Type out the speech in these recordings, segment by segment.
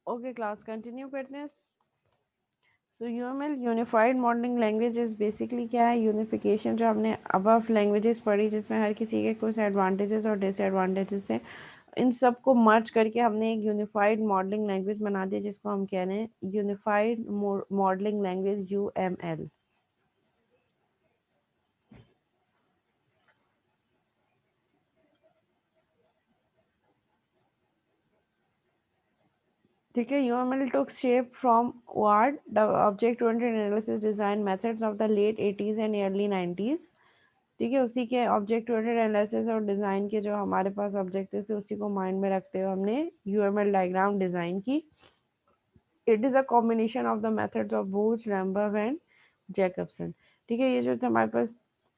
Okay class continue करते हैं। So UML unified modelling language is basically क्या है, यूनिफिकेशन। जो हमने अबव लैंग्वेजेस पढ़ी जिसमें हर किसी के कुछ एडवांटेजेस और डिसएडवांटेजेस थे, इन सब को मर्ज करके हमने एक यूनिफाइड मॉडलिंग लैंग्वेज बना दी जिसको हम कह रहे हैं यूनिफाइड मॉडलिंग लैंग्वेज यूएमएल। ठीक है, UML took shape from WAD, the object oriented analysis design methods of the late 80s and early 90s। ठीक है, उसी के ऑब्जेक्ट ओरिएंटेड एनालिसिस और डिज़ाइन के जो हमारे पास ऑब्जेक्टिव्स थे उसी को माइंड में रखते हुए हमने यूएमएल डायग्राम डिज़ाइन की। It is a combination of the methods of Booch, Rumbaugh and Jacobson. ठीक है, ये जो हमारे पास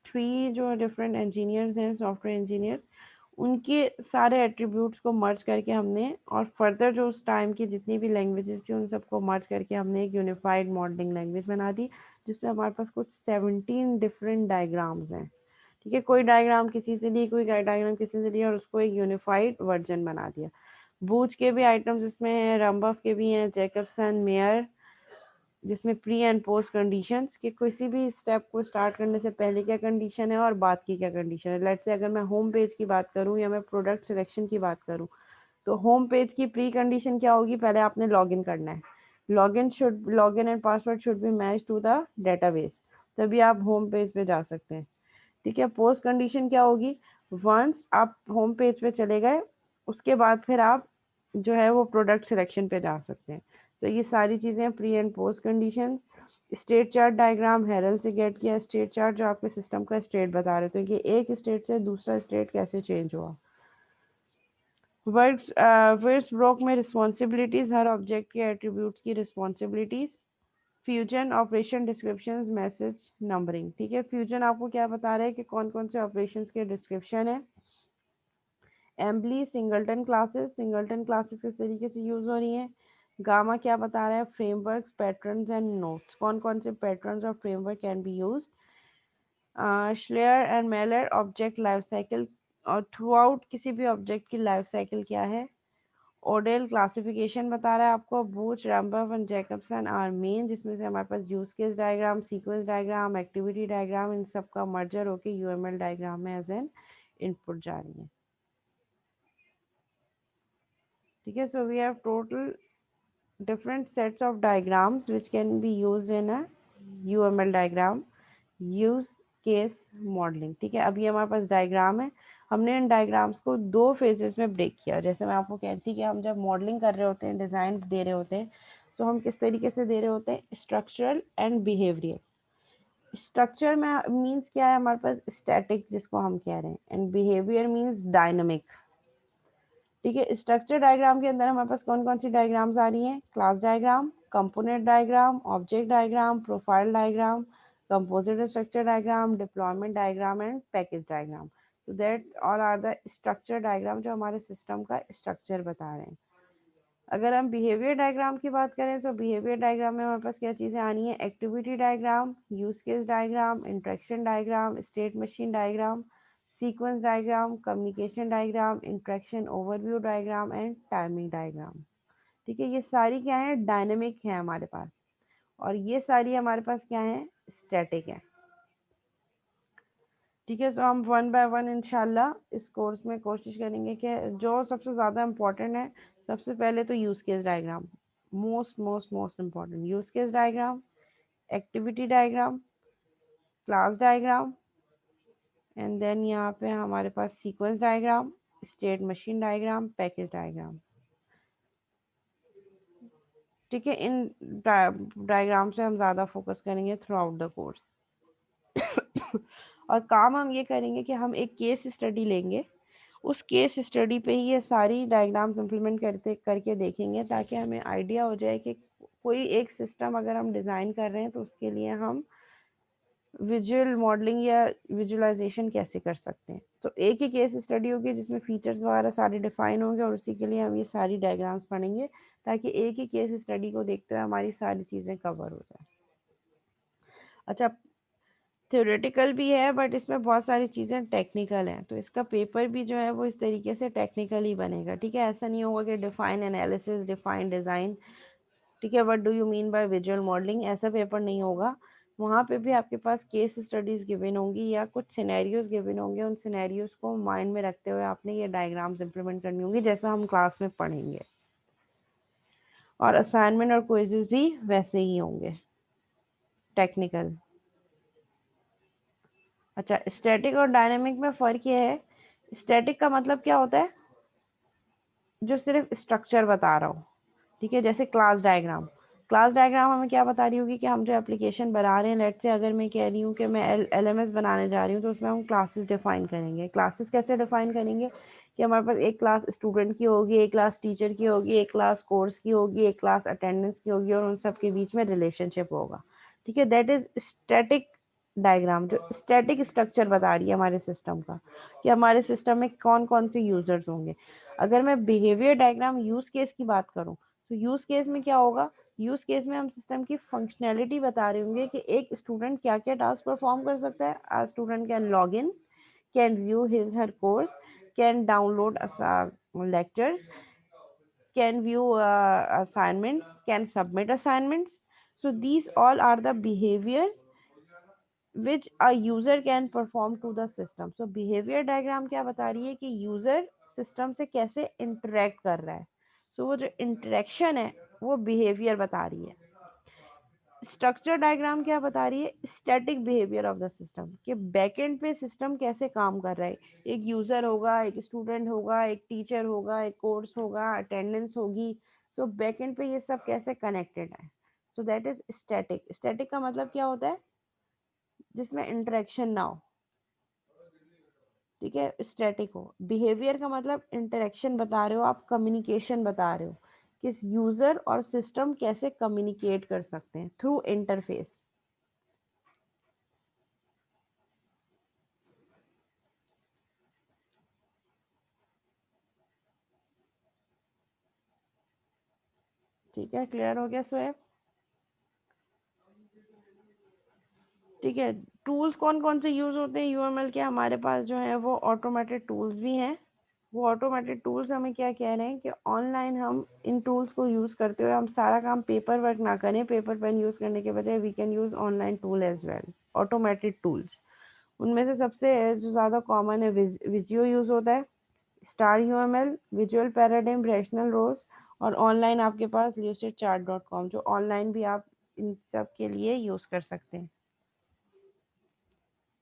थ्री जो डिफरेंट इंजीनियर्स हैं, सॉफ्टवेयर इंजीनियर, उनके सारे एट्रीब्यूट्स को मर्ज करके हमने, और फर्दर जो उस टाइम की जितनी भी लैंग्वेजेस थी उन सबको मर्ज करके हमने एक यूनिफाइड मॉडलिंग लैंग्वेज बना दी जिसमें हमारे पास कुछ 17 डिफरेंट डायग्राम्स हैं। ठीक है, कोई डायग्राम किसी से ली, कोई डायग्राम किसी से लिया और उसको एक यूनिफाइड वर्जन बना दिया। बूच के भी आइटम्स इसमें हैं, रम्बफ के भी हैं, जैकबसन, मेयर, जिसमें प्री एंड पोस्ट कंडीशंस कि किसी भी स्टेप को स्टार्ट करने से पहले क्या कंडीशन है और बाद की क्या कंडीशन है। लेट्स से अगर मैं होम पेज की बात करूं या मैं प्रोडक्ट सिलेक्शन की बात करूं, तो होम पेज की प्री कंडीशन क्या होगी, पहले आपने लॉगिन करना है। Login and password should be match to the database, तभी आप होम पेज पे जा सकते हैं। ठीक है, पोस्ट कंडीशन क्या होगी, वंस आप होम पेज पे चले गए उसके बाद फिर आप जो है वो प्रोडक्ट सिलेक्शन पे जा सकते हैं। तो ये सारी चीज़ें pre and post condition. State chart diagram Harel से गेट किया। स्टेट चार्ट जो आपके सिस्टम का स्टेट बता रहे थे कि एक स्टेट से दूसरा स्टेट कैसे चेंज हुआ। वर्ड्स वर्ड्स ब्लॉक में रिस्पॉन्सिबिलिटीज, हर ऑब्जेक्ट के एट्रीब्यूट्स की responsibilities. Fusion operation descriptions, message numbering. ठीक है, फ्यूजन आपको क्या बता रहा है कि कौन कौन से ऑपरेशंस के डिस्क्रिप्शन है। एम्बली सिंगलटन क्लासेस, सिंगलटन क्लासेस किस तरीके से यूज हो रही हैं। गामा क्या बता रहा है, फ्रेमवर्क्स, पैटर्न्स एंड नोट्स, कौन कौन से पैटर्न्स और framework can be use. Shlaer and Mellor object life cycle, और थ्रू आउट किसी भी ऑब्जेक्ट की लाइफ साइकिल क्या है। ओडेल क्लासिफिकेशन बता रहा है आपको। Booch, Rumbaugh and Jacobson are men, जिसमें से हमारे पास use case diagram, sequence diagram, activity diagram, इन सब का मर्जर होकर यूएमएल डायग्राम में एज एन इनपुट जा रही है। ठीक है, so we have total different sets of diagrams which can be used in a UML diagram use case modeling। ठीक है, अभी हमारे पास डायग्राम है, हमने इन डायग्राम्स को दो फेजेस में ब्रेक किया। जैसे मैं आपको कहती थी कि हम जब मॉडलिंग कर रहे होते हैं, डिज़ाइन दे रहे होते हैं, तो हम किस तरीके से दे रहे होते हैं, स्ट्रक्चरल एंड बिहेवियरल। स्ट्रक्चर में मीन्स क्या है, हमारे पास स्टैटिक जिसको हम कह रहे हैं, एंड बिहेवियर मीन्स डायनामिक। ठीक है, स्ट्रक्चर डायग्राम के अंदर हमारे पास कौन कौन सी डायग्राम्स आ रही हैं, class diagram, component diagram, object diagram, profile diagram, composite structure diagram, deployment diagram and package diagram. तो that all are the structure diagram जो हमारे सिस्टम का स्ट्रक्चर बता रहे हैं। अगर हम बिहेवियर डायग्राम की बात करें तो बिहेवियर डायग्राम में हमारे पास क्या चीज़ें आनी है, activity diagram, use case diagram, interaction diagram, state machine diagram, sequence diagram, communication diagram, interaction overview diagram and timing diagram. ठीक है, ये सारी क्या है, डायनेमिक है हमारे पास, और ये सारी हमारे पास क्या है, स्टैटिक है। ठीक है, तो हम वन बाय वन इंशाल्लाह इस कोर्स में कोशिश करेंगे कि जो सबसे ज़्यादा इम्पोर्टेंट है, सबसे पहले तो use case diagram, most most most important use case diagram, activity diagram, class diagram, and then यहाँ पे हमारे पास sequence diagram, state machine diagram, package diagram. ठीक है, इन डायग्राम से हम ज़्यादा फोकस करेंगे थ्रू आउट द कोर्स। और काम हम ये करेंगे कि हम एक केस स्टडी लेंगे, उस केस स्टडी पे ही ये सारी डायग्राम्स इम्प्लीमेंट करते करके देखेंगे, ताकि हमें आइडिया हो जाए कि कोई एक सिस्टम अगर हम डिज़ाइन कर रहे हैं तो उसके लिए हम विजुअल मॉडलिंग या विजुअलाइजेशन कैसे कर सकते हैं। तो एक ही केस स्टडी होगी जिसमें फीचर्स वगैरह सारे डिफाइन होंगे, और उसी के लिए हम ये सारी डायग्राम्स पढ़ेंगे ताकि एक ही केस स्टडी को देखते हुए हमारी सारी चीज़ें कवर हो जाए। अच्छा, थ्योरेटिकल भी है बट इसमें बहुत सारी चीज़ें टेक्निकल हैं, तो इसका पेपर भी जो है वो इस तरीके से टेक्निकल ही बनेगा। ठीक है, ऐसा नहीं होगा कि डिफाइन एनालिसिस, डिफाइन डिज़ाइन, ठीक है, what do you mean by visual modelling, ऐसा पेपर नहीं होगा। वहाँ पे भी आपके पास केस स्टडीज़ गिवन होंगी या कुछ सिनेरियोज गिवन होंगे, उन सिनेरियोज को माइंड में रखते हुए आपने ये डायग्राम्स इंप्लीमेंट करनी होंगी जैसा हम क्लास में पढ़ेंगे। और असाइनमेंट और क्विज़ेस भी वैसे ही होंगे, टेक्निकल। अच्छा, स्टैटिक और डायनेमिक में फ़र्क ये है, स्टैटिक का मतलब क्या होता है, जो सिर्फ स्ट्रक्चर बता रहा हूँ। ठीक है, जैसे क्लास डायग्राम, क्लास डायग्राम हमें क्या बता रही होगी कि हम जो एप्लीकेशन बना रहे हैं, लेट से अगर मैं कह रही हूँ कि मैं LMS बनाने जा रही हूँ, तो उसमें हम क्लासेस डिफाइन करेंगे। क्लासेस कैसे डिफाइन करेंगे कि हमारे पास एक क्लास स्टूडेंट की होगी, एक क्लास टीचर की होगी, एक क्लास कोर्स की होगी, एक क्लास अटेंडेंस की होगी, और उन सब के बीच में रिलेशनशिप होगा। ठीक है, दैट इज स्टैटिक डायग्राम, जो स्टैटिक स्ट्रक्चर बता रही है हमारे सिस्टम का, कि हमारे सिस्टम में कौन कौन से यूजर्स होंगे। अगर मैं बिहेवियर डायग्राम यूज केस की बात करूं, तो यूज केस में क्या होगा, यूज केस में हम सिस्टम की फंक्शनैलिटी बता रहे होंगे कि एक स्टूडेंट क्या क्या टास्क परफॉर्म कर सकता है। A student can log in, can view his her course, can download lectures, can view assignments, can submit assignments. So these all are the behaviors which a user can perform to the system. So behavior diagram क्या बता रही है कि user system से कैसे interact कर रहा है। So वो जो interaction है वो behavior बता रही है। स्ट्रक्चर डायग्राम क्या बता रही है, static behaviour of the system, कि बैकएंड पे सिस्टम कैसे काम कर रहा है। एक यूजर होगा, एक स्टूडेंट होगा, एक टीचर होगा, एक कोर्स होगा, अटेंडेंस होगी। सो बैकएंड पे ये सब कैसे कनेक्टेड है। So that is static. Static का मतलब क्या होता है, जिसमें इंटरेक्शन ना हो। ठीक है, स्टैटिक हो। बिहेवियर का मतलब इंटरेक्शन बता रहे हो आप, कम्युनिकेशन बता रहे हो कि यूजर और सिस्टम कैसे कम्युनिकेट कर सकते हैं थ्रू इंटरफेस। ठीक है, क्लियर हो गया स्वयं। ठीक है, टूल्स कौन कौन से यूज होते हैं यूएमएल के, हमारे पास जो है वो ऑटोमेटेड टूल्स भी हैं। वो ऑटोमेटेड टूल्स हमें क्या कह रहे हैं कि ऑनलाइन हम इन टूल्स को यूज करते हुए हम सारा काम पेपर वर्क ना करें, पेपर पेन यूज करने के बजाय we can use online tool as well, automated tools. उनमें से सबसे जो ज़्यादा कॉमन है विजियो यूज होता है, Star UML, Visual Paradigm, Rational Rose, और ऑनलाइन आपके पास lucidchart.com, जो ऑनलाइन भी आप इन सब के लिए यूज कर सकते हैं।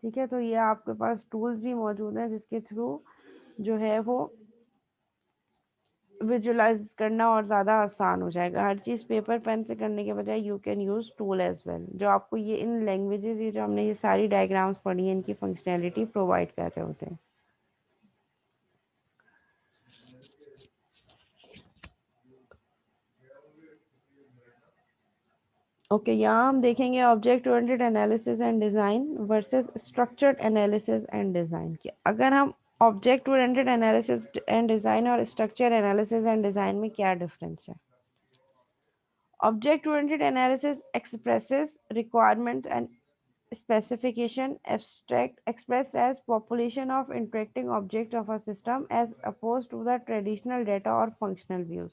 ठीक है, तो ये आपके पास टूल्स भी मौजूद हैं जिसके थ्रू जो है वो विजुअलाइज करना और ज़्यादा आसान हो जाएगा। हर चीज़ पेपर पेन से करने के बजाय you can use tool as well, जो आपको ये इन लैंग्वेजेस, ये जो हमने ये सारी डायग्राम्स पढ़ी हैं, इनकी फंक्शनैलिटी प्रोवाइड कर रहे होते हैं। ओके, यहाँ हम देखेंगे object oriented analysis and design versus structured analysis and design की। अगर हम object oriented analysis and design और स्ट्रक्चर एनालिसिस एंड डिज़ाइन में क्या डिफरेंस है। Object oriented analysis expresses requirements and specification abstract expressed as population of interacting objects of a system as opposed to the traditional data or functional views।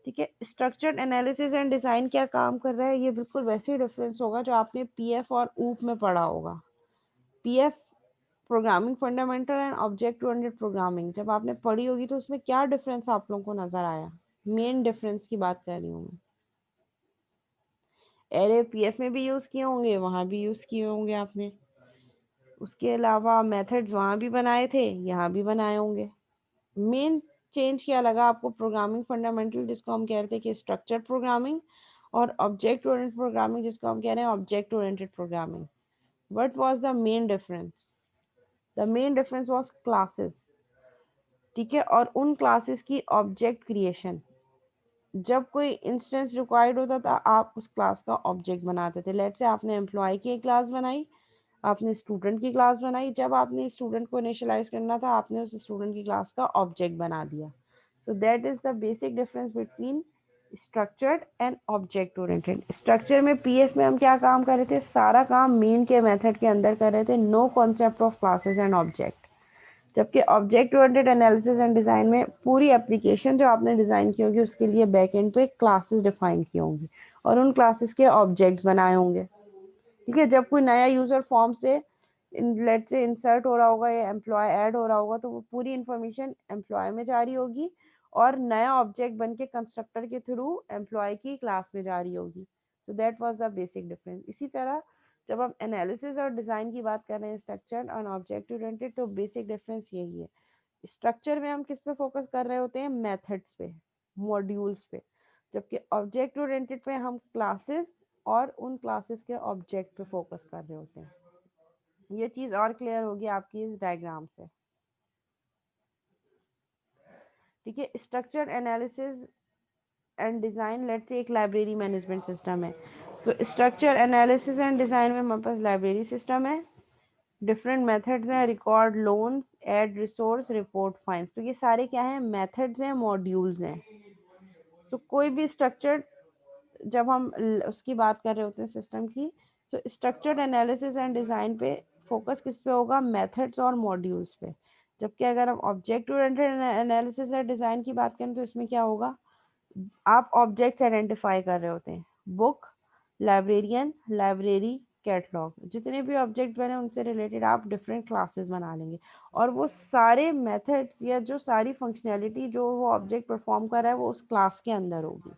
ठीक है, structured analysis and design क्या काम कर रहा है, ये बिल्कुल वैसे ही डिफरेंस होगा जो आपने पीएफ और ऊप में पढ़ा होगा। PF programming fundamental and object oriented programming जब आपने पढ़ी होगी, तो उसमें क्या डिफरेंस आप लोगों को नजर आया। मेन डिफरेंस की बात कर रही हूँ मैं। एरे पीएफ में भी यूज़ किए होंगे, वहाँ भी यूज़ किए होंगे आपने। उसके अलावा मेथड्स वहाँ भी बनाए थे, यहाँ भी बनाए होंगे। मेन चेंज क्या लगा आपको, प्रोग्रामिंग फंडामेंटल जिसको हम कह रहे थे कि स्ट्रक्चर प्रोग्रामिंग, और ऑब्जेक्ट ओरिएंटेड प्रोग्रामिंग जिसको हम कह रहे हैं object oriented programming. What was the main difference, the main difference was classes. ठीक है, और उन क्लासेस की ऑब्जेक्ट क्रिएशन। जब कोई इंस्टेंस रिक्वायर्ड होता था, आप उस क्लास का ऑब्जेक्ट बनाते थे। लेट से आपने एम्प्लॉय की एक क्लास बनाई, आपने स्टूडेंट की क्लास बनाई। जब आपने स्टूडेंट को इनिशियलाइज करना था, आपने उस स्टूडेंट की क्लास का ऑब्जेक्ट बना दिया। So that is the basic difference between structured and object oriented. Structure में पीएफ में हम क्या काम कर रहे थे, सारा काम मीन के मेथड के अंदर कर रहे थे, no concept of classes and object. जबकि object oriented analysis and design में पूरी एप्लीकेशन जो आपने डिज़ाइन की होगी उसके लिए बैक एंड पे क्लासेस डिफाइन की होंगी और उन क्लासेस के ऑब्जेक्ट्स बनाए होंगे। ठीक है, जब कोई नया यूजर फॉर्म से लेट से इंसर्ट हो रहा होगा या एम्प्लॉय ऐड हो रहा होगा तो वो पूरी इंफॉर्मेशन एम्प्लॉय में जा रही होगी और नया ऑब्जेक्ट बन के कंस्ट्रक्टर के थ्रू एम्प्लॉय की क्लास में जा रही होगी। तो that was the basic difference. इसी तरह जब हम एनालिसिस और डिज़ाइन की बात कर रहे हैं स्ट्रक्चर और ऑब्जेक्ट ओरिएंटेड, तो बेसिक डिफरेंस यही है। स्ट्रक्चर में हम किस पे फोकस कर रहे होते हैं, मेथड्स पे, मॉड्यूल्स पे, जबकि ऑब्जेक्ट ओरिएंटेड पे हम क्लासेस और उन क्लासेस के ऑब्जेक्ट पे फोकस कर रहे होते हैं। ये चीज़ और क्लियर होगी आपकी इस डायग्राम से। ठीक है, structure analysis and design let's say एक लाइब्रेरी मैनेजमेंट सिस्टम है। तो स्ट्रक्चर एनालिसिस एंड डिज़ाइन में हमारे पास लाइब्रेरी सिस्टम है, डिफरेंट मेथड्स हैं, record, loans, add resource, report, finds. तो ये सारे क्या हैं, मेथड्स हैं, मॉड्यूल्स हैं। तो कोई भी स्ट्रक्चर जब हम उसकी बात कर रहे होते हैं सिस्टम की, सो स्ट्रक्चर्ड एनालिसिस एंड डिज़ाइन पे फोकस किस पे होगा, मेथड्स और मॉड्यूल्स पे। जबकि अगर हम ऑब्जेक्ट ओरिएंटेड एनालिसिस और डिज़ाइन की बात करें तो इसमें क्या होगा, आप ऑब्जेक्ट्स आइडेंटिफाई कर रहे होते हैं, बुक, लाइब्रेरियन, लाइब्रेरी, कैटलॉग, जितने भी ऑब्जेक्ट बने उनसे रिलेटेड आप डिफरेंट क्लासेस बना लेंगे और वो सारे मेथड्स या जो सारी फंक्शनैलिटी जो वो ऑब्जेक्ट परफॉर्म कर रहा है वो उस क्लास के अंदर होगी।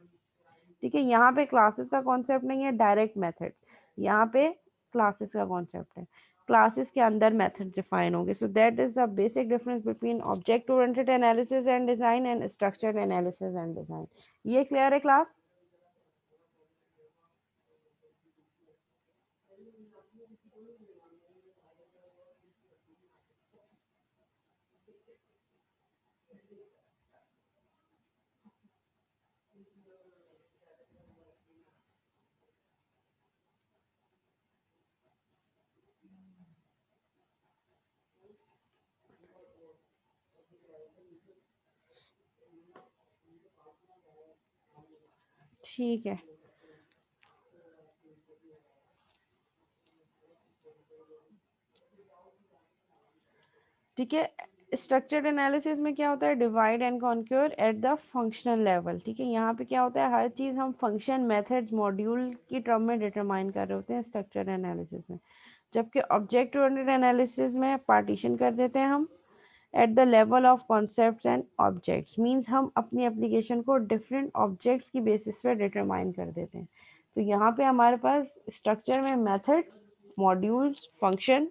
ठीक है, यहाँ पे क्लासेस का कॉन्सेप्ट नहीं है, डायरेक्ट मेथड्स, यहाँ पे क्लासेस का कॉन्सेप्ट है, क्लासेस के अंदर मेथड डिफाइन होंगे। So that is the basic difference between object oriented analysis and design and structured analysis and design. ये क्लियर है क्लास? ठीक है, ठीक है। स्ट्रक्चर्ड एनालिसिस में क्या होता है, divide and conquer at the functional level. ठीक है, यहाँ पे क्या होता है, हर चीज़ हम फंक्शन, मेथड्स, मॉड्यूल की टर्म में डिटरमाइन कर रहे होते हैं स्ट्रक्चर्ड एनालिसिस में। जबकि ऑब्जेक्ट ओरिएंटेड एनालिसिस में पार्टीशन कर देते हैं हम at the level of concepts and objects, means हम अपनी एप्लीकेशन को डिफरेंट ऑब्जेक्ट्स की बेसिस पे डिटरमाइन कर देते हैं। तो यहाँ पे हमारे पास स्ट्रक्चर में मेथड्स, मॉड्यूल्स, फंक्शन,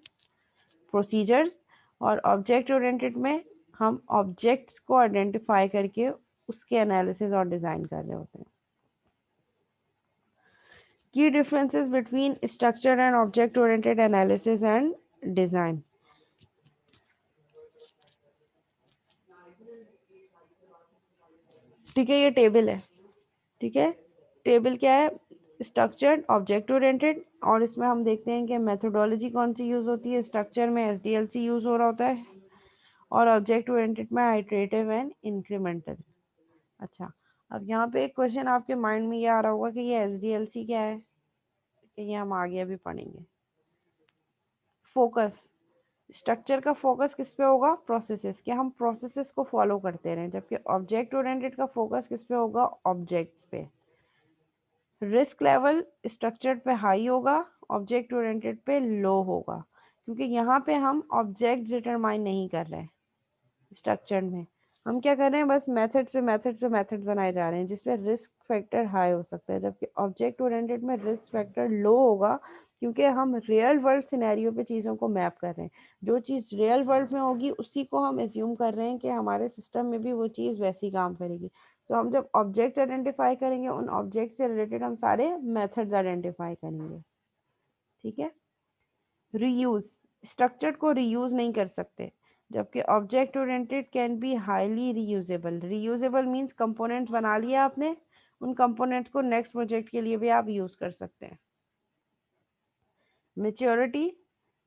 प्रोसीजर्स, और ऑब्जेक्ट ओरिएंटेड में हम ऑब्जेक्ट्स को आइडेंटिफाई करके उसके एनालिसिस और डिज़ाइन कर रहे होते हैं। की differences between structure and object oriented analysis and design. ठीक है, ये टेबल है। ठीक है, टेबल क्या है, स्ट्रक्चर्ड, ऑब्जेक्ट ओरिएंटेड, और इसमें हम देखते हैं कि मेथोडोलॉजी कौन सी यूज़ होती है। स्ट्रक्चर में एसडीएलसी यूज़ हो रहा होता है और ऑब्जेक्ट ओरिएंटेड में आइटरेटिव एंड इंक्रीमेंटल। अच्छा, अब यहाँ पे एक क्वेश्चन आपके माइंड में ये आ रहा होगा कि ये एसडीएलसी क्या है, कि ये हम आगे अभी पढ़ेंगे। फोकस, स्ट्रक्चर का फोकस किस पे होगा, प्रोसेसेस, कि हम प्रोसेसेस को फॉलो करते रहें, जबकि ऑब्जेक्ट ओरिएंटेड का फोकस किस पे होगा, ऑब्जेक्ट्स पे। रिस्क लेवल स्ट्रक्चर पे हाई होगा, ऑब्जेक्ट ओरिएंटेड पे लो होगा, क्योंकि यहाँ पे हम ऑब्जेक्ट डिटरमाइन नहीं कर रहे हैं। स्ट्रक्चर में हम क्या कर रहे हैं, बस मेथड बनाए जा रहे हैं जिसपे रिस्क फैक्टर हाई हो सकता है, जबकि ऑब्जेक्ट ओरिएंटेड में रिस्क फैक्टर लो होगा, क्योंकि हम रियल वर्ल्ड सिनेरियो पे चीज़ों को मैप कर रहे हैं। जो चीज़ रियल वर्ल्ड में होगी उसी को हम एज्यूम कर रहे हैं कि हमारे सिस्टम में भी वो चीज़ वैसी काम करेगी। तो हम जब ऑब्जेक्ट आइडेंटिफाई करेंगे उन ऑब्जेक्ट से रिलेटेड हम सारे मेथड्स आइडेंटिफाई करेंगे। ठीक है, रीयूज, स्ट्रक्चर को रीयूज नहीं कर सकते, जबकि object oriented can be highly reusable. Reusable means components बना लिया आपने, उन कंपोनेंट्स को नेक्स्ट प्रोजेक्ट के लिए भी आप यूज कर सकते हैं। Maturity,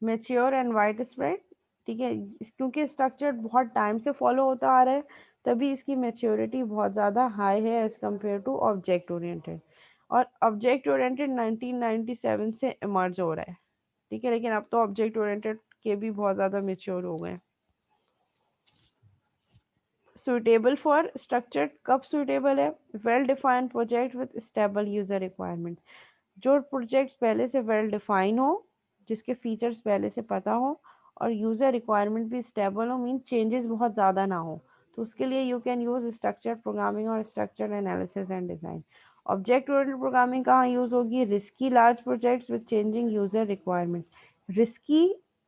mature and wide spread. ठीक है, क्योंकि स्ट्रक्चर बहुत टाइम से फॉलो होता आ रहा है तभी इसकी मैच्योरिटी बहुत ज़्यादा हाई है as compare to object oriented. और ऑब्जेक्ट ओरिएंटेड 1997 से इमर्ज हो रहा है, ठीक है, लेकिन अब तो ऑब्जेक्ट ओरिएंटेड के भी बहुत ज़्यादा मेच्योर हो गए। सुटेबल फॉर स्ट्रक्चर्ड, कब सुटेबल है? Well defined project with stable user requirement. जो प्रोजेक्ट्स पहले से वेल डिफाइन हो, जिसके फीचर्स पहले से पता हो और यूजर रिक्वायरमेंट भी स्टेबल हो, मीन चेंजेस बहुत ज़्यादा ना हो, तो उसके लिए you can use structured programming और structured analysis and design. Object oriented programming कहाँ यूज होगी? Risky large projects with changing user requirement. Risky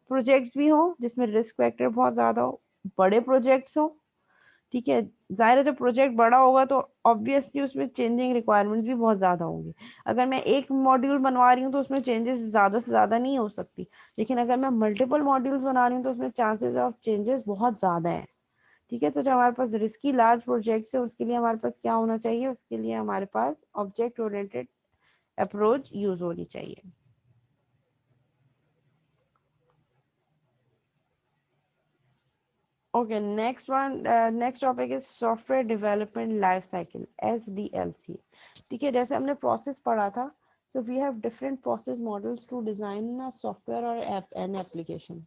projects भी हो जिसमें रिस्क फैक्टर बहुत ज़्यादा हो, बड़े प्रोजेक्ट्स हो, ठीक है, जाहिर है जब प्रोजेक्ट बड़ा होगा तो ऑब्वियसली उसमें चेंजिंग रिक्वायरमेंट्स भी बहुत ज़्यादा होंगी। अगर मैं एक मॉड्यूल बनवा रही हूँ तो उसमें चेंजेस ज़्यादा से ज़्यादा नहीं हो सकती, लेकिन अगर मैं मल्टीपल मॉड्यूल्स बना रही हूँ तो उसमें चांसेस ऑफ चेंजेस बहुत ज़्यादा है। ठीक है, तो जो हमारे पास रिस्की लार्ज प्रोजेक्ट्स है उसके लिए हमारे पास क्या होना चाहिए? उसके लिए हमारे पास ऑब्जेक्ट ओरिएंटेड अप्रोच यूज होनी चाहिए। Okay, next topic is software development life cycle, SDLC। ठीक है, जैसे हमने प्रोसेस पढ़ा था, so we have different process models to design a software or app an application।